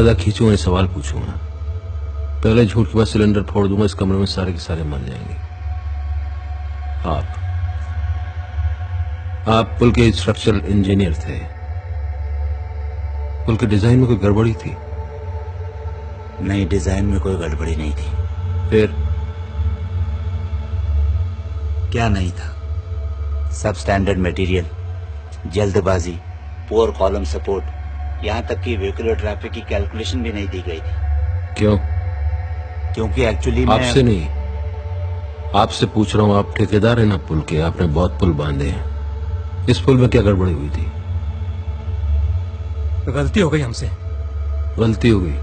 ज्यादा खींचूंगा, सवाल पूछूंगा। पहले झूठ के बाद सिलेंडर फोड़ दूंगा, इस कमरे में सारे के सारे मर जाएंगे। आप पुल के स्ट्रक्चरल इंजीनियर थे। पुल के डिजाइन में कोई गड़बड़ी थी? नहीं, डिजाइन में कोई गड़बड़ी नहीं थी। फिर क्या नहीं था? सब स्टैंडर्ड मटेरियल, जल्दबाजी, पुअर कॉलम सपोर्ट, यहाँ तक कि व्हीकुलर ट्रैफिक की कैलकुलेशन भी नहीं दी गई थी। क्यों? क्योंकि एक्चुअली आपसे नहीं, आपसे पूछ रहा हूँ। आप ठेकेदार हैं ना पुल के, आपने बहुत पुल बांधे हैं। इस पुल में क्या गड़बड़ी हुई थी? गलती हो गई हमसे। गलती हो गई?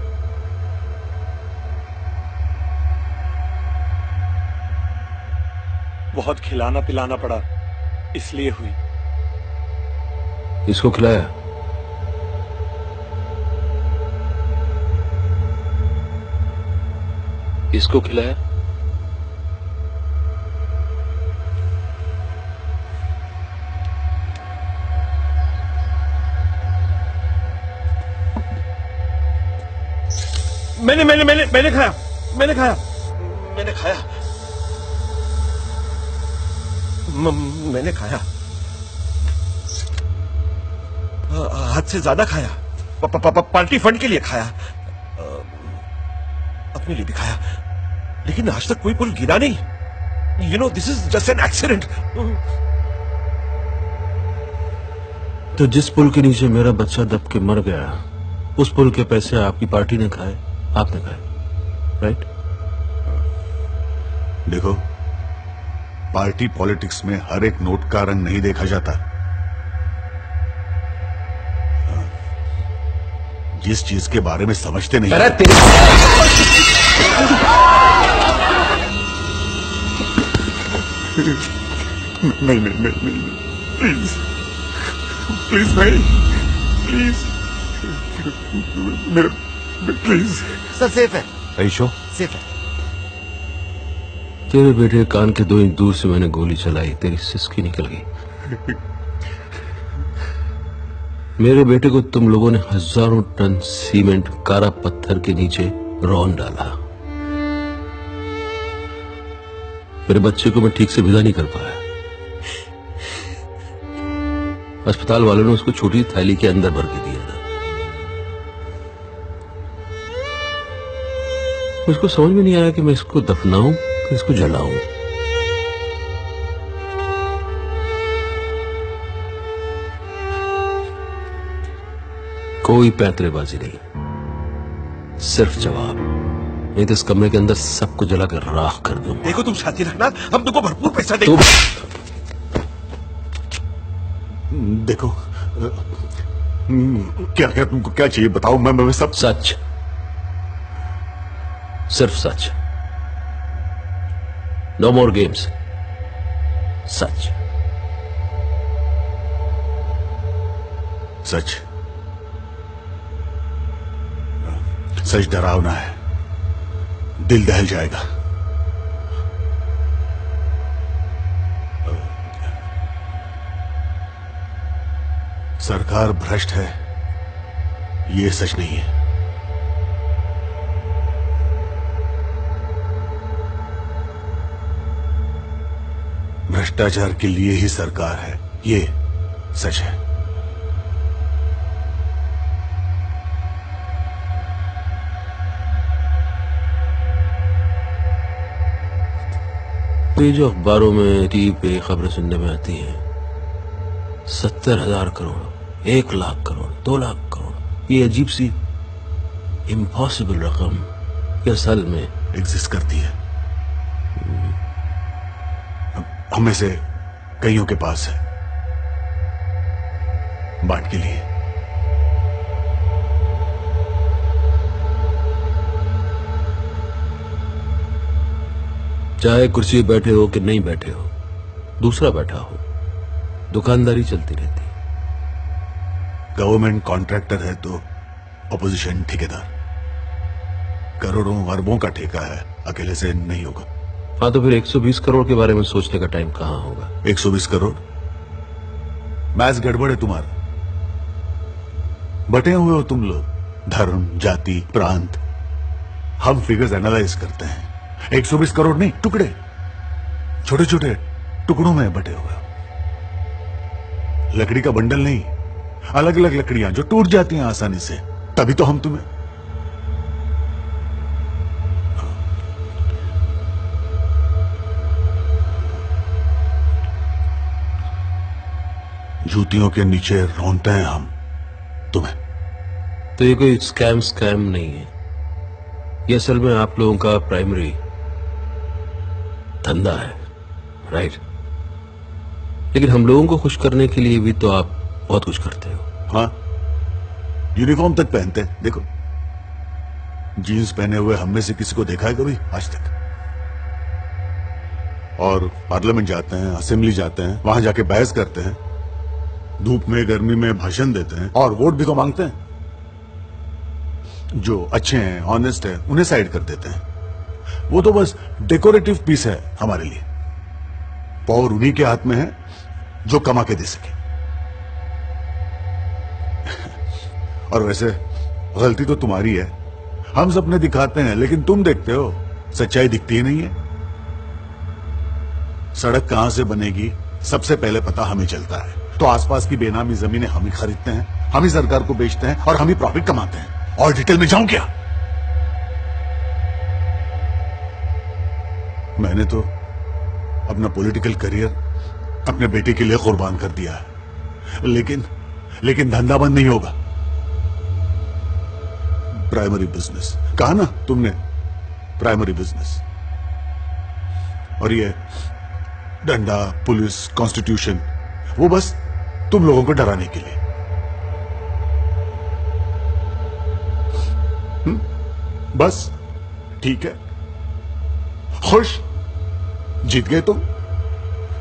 बहुत खिलाना पिलाना पड़ा, इसलिए हुई। इसको खिलाया? इसको खिलाया? मैंने मैंने मैंने मैंने खाया, मैंने खाया, मैंने खाया, मैंने खाया। हद से ज्यादा खाया। पार्टी फंड के लिए खाया, अपने लिए भी खाया, लेकिन आज तक कोई पुल गिरा नहीं। You know, this is just an accident. तो जिस पुल के नीचे मेरा बच्चा दब के मर गया, उस पुल के पैसे आपकी पार्टी ने खाए, आपने खाए, राइट? देखो, पार्टी पॉलिटिक्स में हर एक नोट का रंग नहीं देखा जाता। जिस चीज के बारे में समझते नहीं। अरे तेरे नहीं नहीं नहीं नहीं, प्लीज प्लीज नहीं, प्लीज मेरे, प्लीज। सर सेफ है। ऐशो सेफ है। तेरे बेटे कान के 2 इंच दूर से मैंने गोली चलाई, तेरी सिसकी निकल गई। मेरे बेटे को तुम लोगों ने हजारों टन सीमेंट कारा पत्थर के नीचे रौन डाला। मेरे बच्चे को मैं ठीक से विदा नहीं कर पाया। अस्पताल वालों ने उसको छोटी थैली के अंदर भर के दिया था। मुझको समझ में नहीं आया कि मैं इसको दफनाऊं कि इसको जलाऊं। कोई पैंतरेबाजी नहीं, सिर्फ जवाब। नहीं तो इस कमरे के अंदर सबको जलाकर राख कर दूंगा। देखो, तुम शांति रखना, हम तुमको भरपूर पैसा देंगे। देखो, क्या क्या तुमको क्या चाहिए बताओ, मैं सब। सच, सिर्फ सच। No more games. सच सच। सच डरावना है, दिल दहल जाएगा। सरकार भ्रष्ट है, ये सच नहीं है। भ्रष्टाचार के लिए ही सरकार है, ये सच है। ये जो अखबारों में टीवी पे खबरें सुनने में आती हैं, 70,000 करोड़, 1 लाख करोड़, 2 लाख करोड़, ये अजीब सी इम्पॉसिबल रकम ये असल में एग्जिस्ट करती है। हमें से कईयों के पास है, बांट के लिए। चाहे कुर्सी पे बैठे हो कि नहीं बैठे हो, दूसरा बैठा हो, दुकानदारी चलती रहती है। गवर्नमेंट कॉन्ट्रैक्टर है तो ऑपोजिशन ठेकेदार। करोड़ों अरबों का ठेका है, अकेले से नहीं होगा। हाँ, तो फिर 120 करोड़ के बारे में सोचने का टाइम कहाँ होगा? 120 करोड़? मैच गड़बड़ है तुम्हारा। बटे हुए हो तुम लोग, धर्म, जाति, प्रांत, हम फिगर्स एनालाइज करते हैं। 120 करोड़ नहीं, टुकड़े, छोटे छोटे टुकड़ों में बटे हुए। लकड़ी का बंडल नहीं, अलग अलग लकड़ियां जो टूट जाती हैं आसानी से। तभी तो हम तुम्हें जूतियों के नीचे रौंदते हैं हम तुम्हें। तो ये कोई स्कैम नहीं है, ये असल में आप लोगों का प्राइमरी धंधा है, राइट? लेकिन हम लोगों को खुश करने के लिए भी तो आप बहुत कुछ करते हो। हाँ, यूनिफॉर्म तक पहनते हैं। देखो, जीन्स पहने हुए हम में से किसी को देखा है कभी आज तक? और पार्लियामेंट जाते हैं, असेंबली जाते हैं, वहां जाके बहस करते हैं, धूप में गर्मी में भाषण देते हैं, और वोट भी तो मांगते हैं। जो अच्छे हैं, ऑनेस्ट है, उन्हें साइड कर देते हैं। वो तो बस डेकोरेटिव पीस है हमारे लिए। पावर उन्हीं के हाथ में है जो कमा के दे सके। और वैसे गलती तो तुम्हारी है। हम सपने दिखाते हैं लेकिन तुम देखते हो, सच्चाई दिखती ही नहीं है। सड़क कहां से बनेगी सबसे पहले पता हमें चलता है, तो आसपास की बेनामी जमीनें हम ही खरीदते हैं, हम ही सरकार को बेचते हैं और हम ही प्रॉफिट कमाते हैं। और डिटेल में जाऊं क्या? मैंने तो अपना पॉलिटिकल करियर अपने बेटे के लिए कुर्बान कर दिया है, लेकिन धंधा बंद नहीं होगा। प्राइमरी बिजनेस कहा ना तुमने, प्राइमरी बिजनेस। और ये डंडा, पुलिस, कॉन्स्टिट्यूशन, वो बस तुम लोगों को डराने के लिए। बस ठीक है, खुश, जीत गए तुम।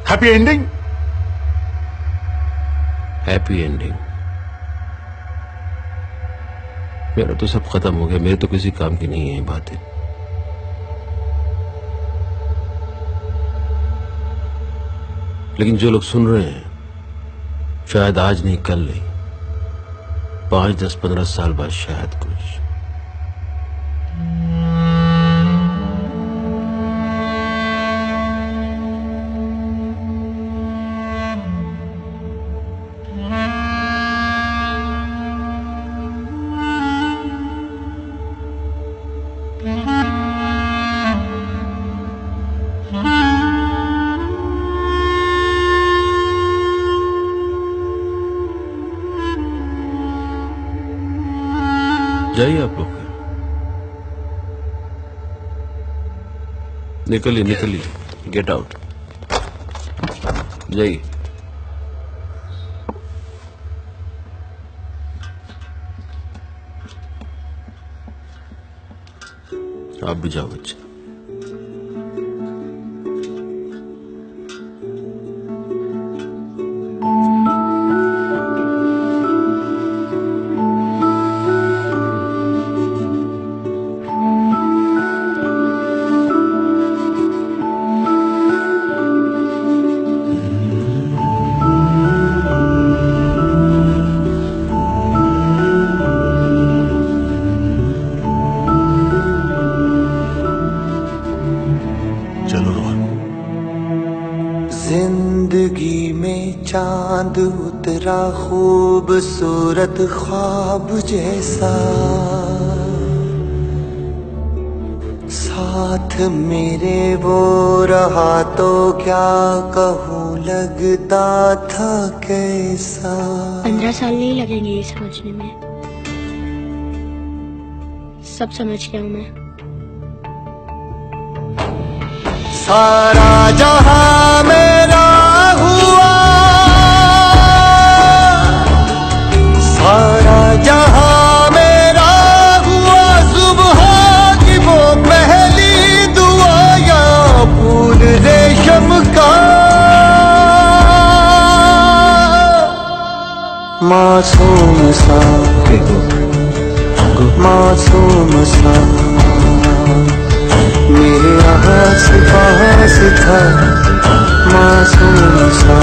Happy ending. Happy ending? मेरा तो सब खत्म हो गया, मेरे तो किसी काम की नहीं है ये बातें। लेकिन जो लोग सुन रहे हैं, शायद आज नहीं कल नहीं, 5, 10, 15 साल बाद शायद कुछ। जाइए आप लोग, निकलिए, गेट आउट, जाइए। आप भी जाओ बच्चे। जिंदगी में चांद उतरा खूबसूरत ख्वाब जैसा, साथ मेरे वो रहा तो क्या कहूँ लगता था कैसा। 15 साल नहीं लगेंगे ये समझने में, सब समझ गया हूँ मैं। सारा जहां मेरा हुआ, सारा जहां मेरा हुआ, सुबह की वो पहली दुआ या फूल रेशम का। मासूम सा, मासूम सा मेरे आस पास था, मासूम सा।